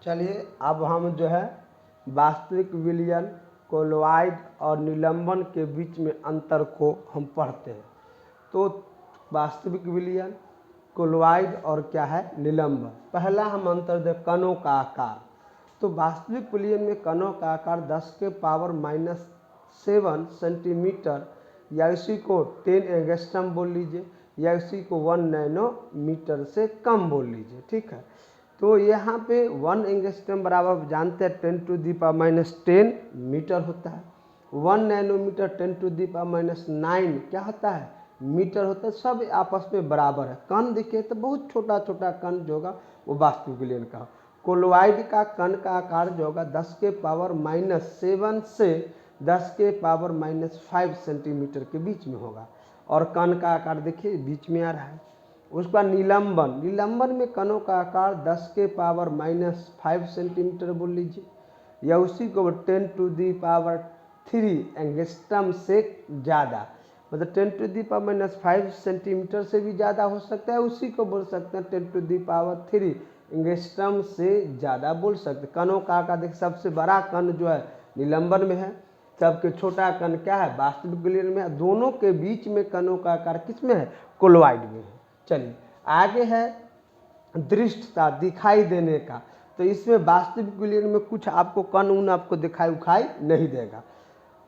चलिए अब हम जो है वास्तविक विलयन, कोलॉइड और निलंबन के बीच में अंतर को हम पढ़ते हैं। तो वास्तविक विलयन, कोलॉइड और क्या है निलंबन। पहला हम अंतर दें कणों का आकार। तो वास्तविक विलयन में कणों का आकार 10⁻⁷ सेंटीमीटर या इसी को 10 एंगस्ट्रम बोल लीजिए या इसी को 1 नैनोमीटर से कम बोल लीजिए, ठीक है। तो यहाँ पे 1 एंगस्ट्रम बराबर जानते हैं 10⁻⁻10 मीटर होता है। 1 नैनोमीटर 10⁻⁹ क्या होता है मीटर होता है। सब आपस में बराबर है। कण देखिए तो बहुत छोटा छोटा कण जो होगा वो वास्तविक विलयन का। कोलॉइड का कण का आकार जो होगा 10⁻⁷ से 10⁻⁵ सेंटीमीटर के बीच में होगा और कण का आकार देखिए बीच में आ रहा है। उसके बाद निलंबन, निलंबन में कणों का आकार 10⁻⁵ सेंटीमीटर बोल लीजिए या उसी को 10⁻³ एंगस्ट्रम से ज़्यादा, मतलब 10⁻⁵ सेंटीमीटर से भी ज़्यादा हो सकता है। उसी को बोल सकते हैं 10⁻³ एंगस्ट्रम से ज़्यादा बोल सकते हैं। कणों का आकार देखिए सबसे बड़ा कण जो है निलंबन में है, सबके छोटा कण क्या है वास्तविक विलयन में है। दोनों के बीच में कणों का आकार किस में है कोलॉइड में है। चलिए आगे है दृष्टता, दिखाई देने का। तो इसमें वास्तविक विलयन में कुछ आपको कण उन आपको दिखाई उखाई नहीं देगा।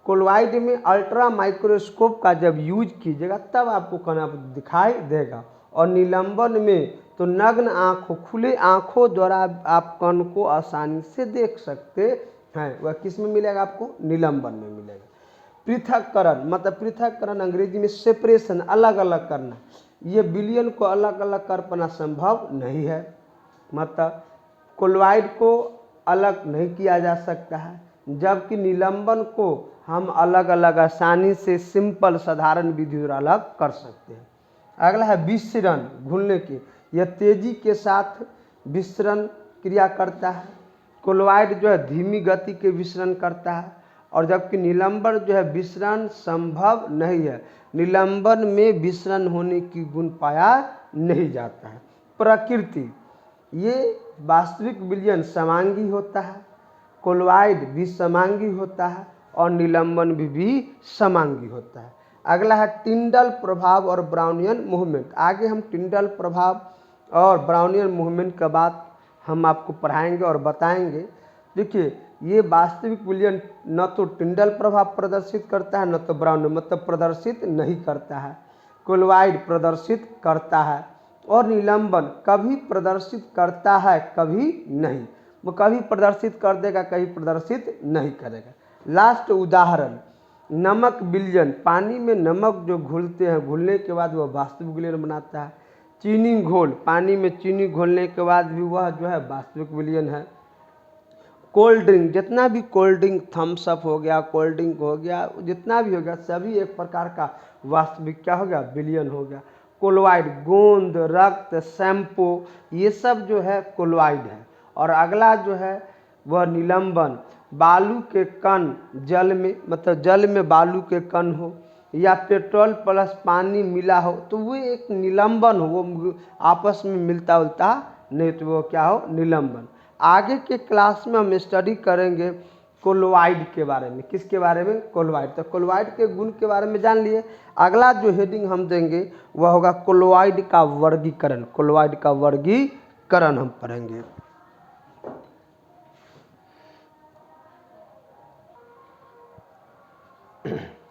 कोलॉइड में अल्ट्रा माइक्रोस्कोप का जब यूज कीजिएगा तब आपको कण आप दिखाई देगा और निलंबन में तो नग्न आँखों, खुले आँखों द्वारा आप कण को आसानी से देख सकते हैं। वह किस में मिलेगा आपको निलंबन में मिलेगा। पृथक्करण, मतलब पृथक्करण अंग्रेजी में सेपरेशन, अलग अलग करना। ये विलयन को अलग अलग कर पाना संभव नहीं है, मतलब कोलॉइड को अलग नहीं किया जा सकता है, जबकि निलंबन को हम अलग अलग आसानी से सिंपल साधारण विधि द्वारा अलग कर सकते हैं। अगला है विसरण, घुलने की। यह तेजी के साथ विसरण क्रिया करता है। कोलॉइड जो है धीमी गति के विसरण करता है और जबकि निलंबन जो है विसरण संभव नहीं है। निलंबन में विसरण होने की गुण पाया नहीं जाता है। प्रकृति, ये वास्तविक विलयन समांगी होता है, कोलॉइड भी समांगी होता है और निलंबन भी समांगी होता है। अगला है टिंडल प्रभाव और ब्राउनियन मूवमेंट। आगे हम टिंडल प्रभाव और ब्राउनियन मूवमेंट का बात हम आपको पढ़ाएंगे और बताएंगे। देखिए ये वास्तविक विलयन न तो टिंडल प्रभाव प्रदर्शित करता है न तो ब्राउनियन, मतलब प्रदर्शित नहीं करता है। कोलॉइड प्रदर्शित करता है और निलंबन कभी प्रदर्शित करता है कभी नहीं। वो कभी प्रदर्शित कर देगा कभी प्रदर्शित नहीं करेगा। लास्ट उदाहरण नमक विलयन, पानी में नमक जो घुलते हैं, घुलने के बाद वह वास्तविक विलयन बनाता है। चीनी घोल, पानी में चीनी घोलने के बाद भी वह जो है वास्तविक विलयन है। कोल्ड ड्रिंक, जितना भी कोल्ड ड्रिंक, थम्स अप हो गया, कोल्ड ड्रिंक हो गया, जितना भी हो गया सभी एक प्रकार का वास्तविक क्या हो गया विलयन हो गया। कोलॉइड, गोंद, रक्त, शैम्पू, ये सब जो है कोलॉइड है। और अगला जो है वह निलंबन, बालू के कण जल में, मतलब जल में बालू के कण हो या पेट्रोल प्लस पानी मिला हो तो वो एक निलंबन हो, वो आपस में मिलता उलता नहीं तो वो क्या हो निलंबन। आगे के क्लास में हम स्टडी करेंगे कोलॉइड के बारे में। किसके बारे में कोलॉइड। तो कोलॉइड के गुण के बारे में जान लिए। अगला जो हेडिंग हम देंगे वह होगा कोलॉइड का वर्गीकरण। कोलॉइड का वर्गीकरण हम पढ़ेंगे।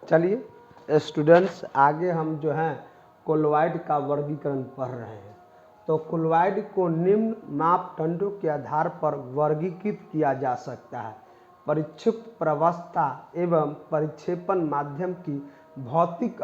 चलिए स्टूडेंट्स आगे हम जो हैं कोलॉइड का वर्गीकरण पढ़ रहे हैं। तो कोलॉइड को निम्न मापदंडों के आधार पर वर्गीकृत किया जा सकता है। परिक्षिप्त प्रवस्था एवं परिक्षेपण माध्यम की भौतिक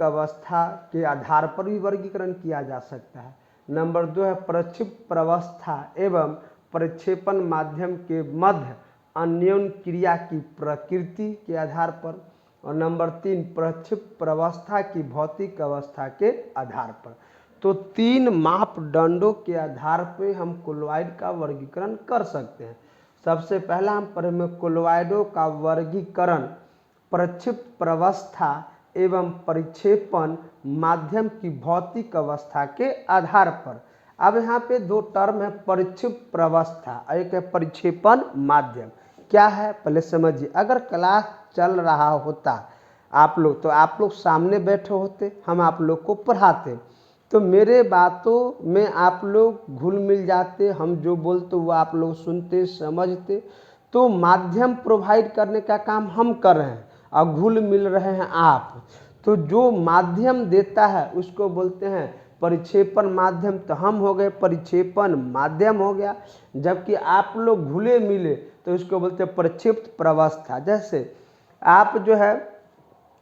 अवस्था के आधार पर भी वर्गीकरण किया जा सकता है। नंबर 2 है प्रक्षिप्त प्रवस्था एवं परिक्षेपण माध्यम के मध्य अन्योन्य क्रिया की प्रकृति के आधार पर। और नंबर 3 प्रक्षिप्त प्रवस्था की भौतिक अवस्था के आधार पर। तो 3 मापदंडों के आधार पर हम कोलॉइड का वर्गीकरण कर सकते हैं। सबसे पहला हम पढ़ेंगे कोलॉइडों का वर्गीकरण प्रक्षिप्त प्रवस्था एवं परिक्षेपण माध्यम की भौतिक अवस्था के आधार पर। अब यहाँ पे दो टर्म है, परिक्षिप्त प्रवस्था और एक है परिक्षेपण माध्यम। क्या है पहले समझिए। अगर क्लास चल रहा होता आप लोग, तो आप लोग सामने बैठे होते, हम आप लोग को पढ़ाते, तो मेरे बातों में आप लोग घुल मिल जाते, हम जो बोलते वो आप लोग सुनते समझते। तो माध्यम प्रोवाइड करने का काम हम कर रहे हैं और घुल मिल रहे हैं आप। तो जो माध्यम देता है उसको बोलते हैं परिक्षेपण माध्यम। तो हम हो गए परिक्षेपण माध्यम हो गया, जबकि आप लोग घुले मिले तो उसको बोलते हैं परिक्षिप्त प्रवस्था। जैसे आप जो है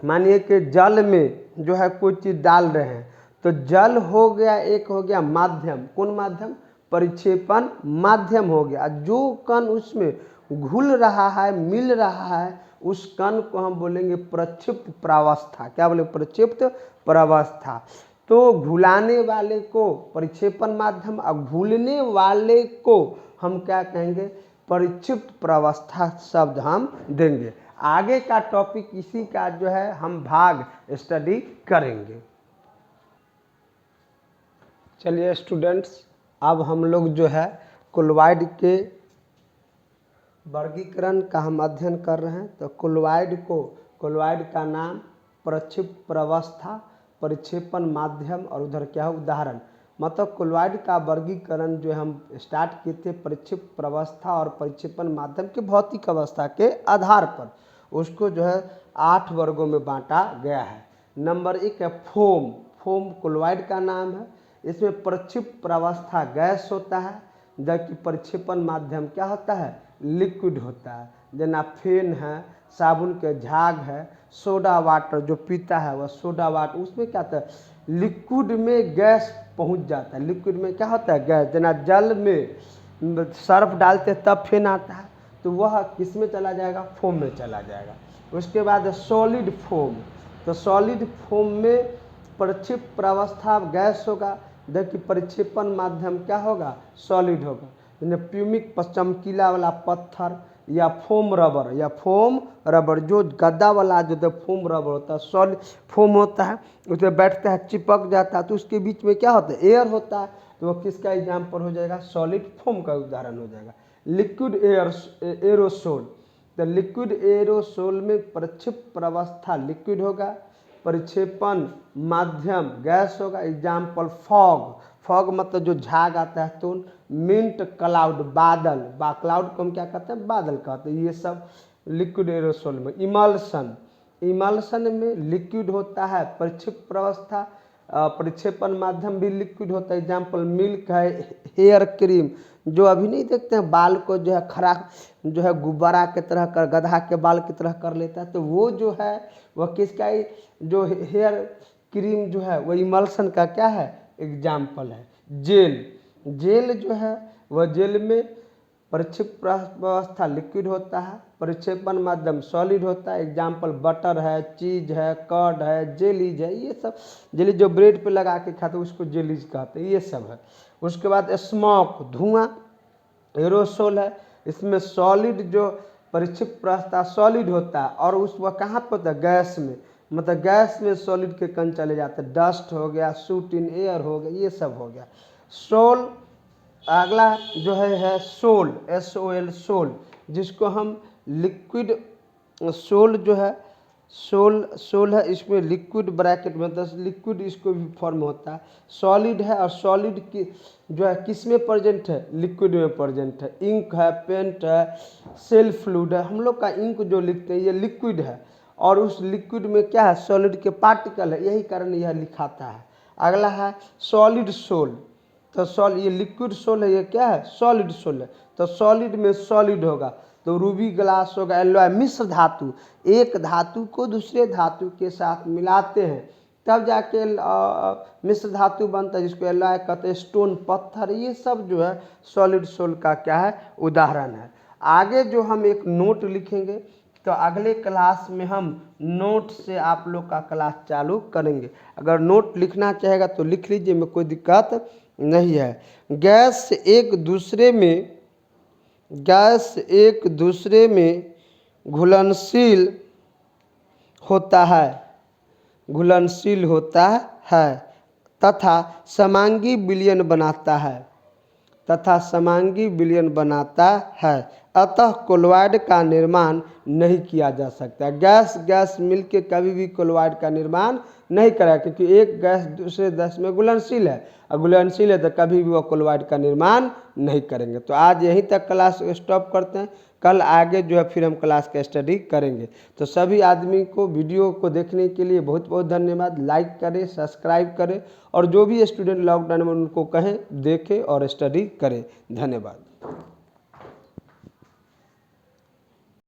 मानिए कि जल में जो है कोई चीज़ डाल रहे हैं, तो जल हो गया, एक हो गया माध्यम। कौन माध्यम? परिक्षेपण माध्यम हो गया। जो कण उसमें घुल रहा है, मिल रहा है, उस कण को हम बोलेंगे प्रक्षिप्त प्रावस्था। क्या बोले? प्रक्षिप्त प्रावस्था। तो घुलाने वाले को परिक्षेपण माध्यम और घुलने वाले को हम क्या कहेंगे? परिक्षिप्त प्रावस्था शब्द हम देंगे। आगे का टॉपिक इसी का जो है हम भाग स्टडी करेंगे। चलिए स्टूडेंट्स, अब हम लोग जो है कोलॉइड के वर्गीकरण का हम अध्ययन कर रहे हैं। तो कोलॉइड का नाम प्रक्षिप्त प्रावस्था, परिक्षेपण माध्यम और उधर क्या है उदाहरण। मतलब कोलॉइड का वर्गीकरण जो हम स्टार्ट किए थे परिक्षिप्त प्रावस्था और परिक्षेपण माध्यम के भौतिक अवस्था के आधार पर, उसको जो है 8 वर्गों में बांटा गया है। नंबर 1 है फोम। फोम कोलॉइड का नाम है। इसमें प्रक्षिप्त प्रावस्था गैस होता है, जबकि परिक्षेपण माध्यम क्या होता है? लिक्विड होता है। जना फेन है, साबुन के झाग है, सोडा वाटर जो पीता है वह सोडा वाटर, उसमें क्या होता है? लिक्विड में गैस पहुंच जाता है। लिक्विड में क्या होता है? गैस। जना जल में सर्फ डालते तब फेन आता है, तो वह किस में चला जाएगा? फोम में चला जाएगा। उसके बाद सॉलिड फोम। तो सॉलिड फोम में प्रक्षिप्त प्रावस्था गैस होगा, जबकि परिक्षेपण माध्यम क्या होगा? सॉलिड होगा। प्यूमिक चमकीला वाला पत्थर या फोम रबर जो गद्दा वाला जो फोम रबर होता है, सॉलिड फोम होता है, उसमें बैठता है चिपक जाता है, तो उसके बीच में क्या होता है? एयर होता है। तो वो किसका एग्जाम्पल हो जाएगा? सॉलिड फोम का उदाहरण हो जाएगा। Liquid aerosol. तो लिक्विड एरोसोल में प्रक्षिप्त प्रावस्था लिक्विड होगा, परिक्षेपण माध्यम गैस होगा। Example fog. फॉग मतलब जो झाग आता है, तो मिंट क्लाउड बादल, क्लाउड को हम क्या कहते हैं? बादल कहते हैं। ये सब लिक्विड एरोसोल में। इमल्सन। इमल्सन में लिक्विड होता है, परिक्षिप्त प्रावस्था, परिक्षेपण माध्यम भी लिक्विड होता है। एग्जाम्पल मिल्क है, हेयर क्रीम जो अभी नहीं देखते हैं बाल को जो है खरा जो है गुब्बारा की तरह कर, गधा के बाल की तरह कर लेता है, तो वो जो है वह किसका? जो हेयर क्रीम जो है वह इमल्सन का क्या है? एग्जाम्पल है। जेल जो है वह जेल में परिक्षिप्त प्रावस्था लिक्विड होता है, परिक्षेपण माध्यम सॉलिड होता है। एग्जाम्पल बटर है, चीज है, कर्ड है, जेलीज है। ये सब जेली जो ब्रेड पे लगा के खाते हैं उसको जेलीज कहते हैं। ये सब है। उसके बाद स्मोक धुआं एरोसोल है। इसमें सॉलिड जो परिक्षिप्त प्रावस्था सॉलिड होता है, और उस वह कहाँ पर होता है? गैस में। मतलब गैस में सॉलिड के कण चले जाते हैं। डस्ट हो गया, सूट इन एयर हो गया, ये सब हो गया। सोल। अगला जो है सोल, SOL सोल, जिसको हम लिक्विड सोल जो है सोल है, इसमें लिक्विड ब्रैकेट में 10 लिक्विड इसको भी फॉर्म होता है। सॉलिड है, और सॉलिड की जो है किस में प्रेजेंट है? लिक्विड में प्रेजेंट है। इंक है, पेंट है, सेल फ्लूइड है। हम लोग का इंक जो लिखते हैं ये लिक्विड है, और उस लिक्विड में क्या है? सॉलिड के पार्टिकल है, यही कारण यह लिखाता है। अगला है सॉलिड सोल। तो ये लिक्विड सोल है, ये क्या है? सॉलिड सोल है। तो सॉलिड में सॉलिड होगा, तो रूबी ग्लास होगा, एलॉय मिश्र धातु। एक धातु को दूसरे धातु के साथ मिलाते हैं तब जाके मिश्र धातु बनता है, जिसको एलॉय कहते हैं। स्टोन पत्थर, ये सब जो है सॉलिड सोल का क्या है? उदाहरण है। आगे जो हम एक नोट लिखेंगे, तो अगले क्लास में हम नोट से आप लोग का क्लास चालू करेंगे। अगर नोट लिखना चाहेगा तो लिख लीजिए, में कोई दिक्कत नहीं है। गैस एक दूसरे में घुलनशील होता है। तथा समांगी विलयन बनाता है अतः कोलोइड का निर्माण नहीं किया जा सकता। गैस गैस मिलके कभी भी कोलोइड का निर्माण नहीं करेगा, क्योंकि एक गैस दूसरे गैस में घुलनशील है, और घुलनशील है तो कभी भी वह कोलोइड का निर्माण नहीं करेंगे। तो आज यहीं तक क्लास स्टॉप करते हैं, कल आगे जो है फिर हम क्लास का स्टडी करेंगे। तो सभी आदमी को वीडियो को देखने के लिए बहुत बहुत धन्यवाद। लाइक करें, सब्सक्राइब करें, और जो भी स्टूडेंट लॉकडाउन में उनको कहें देखें और स्टडी करें। धन्यवाद।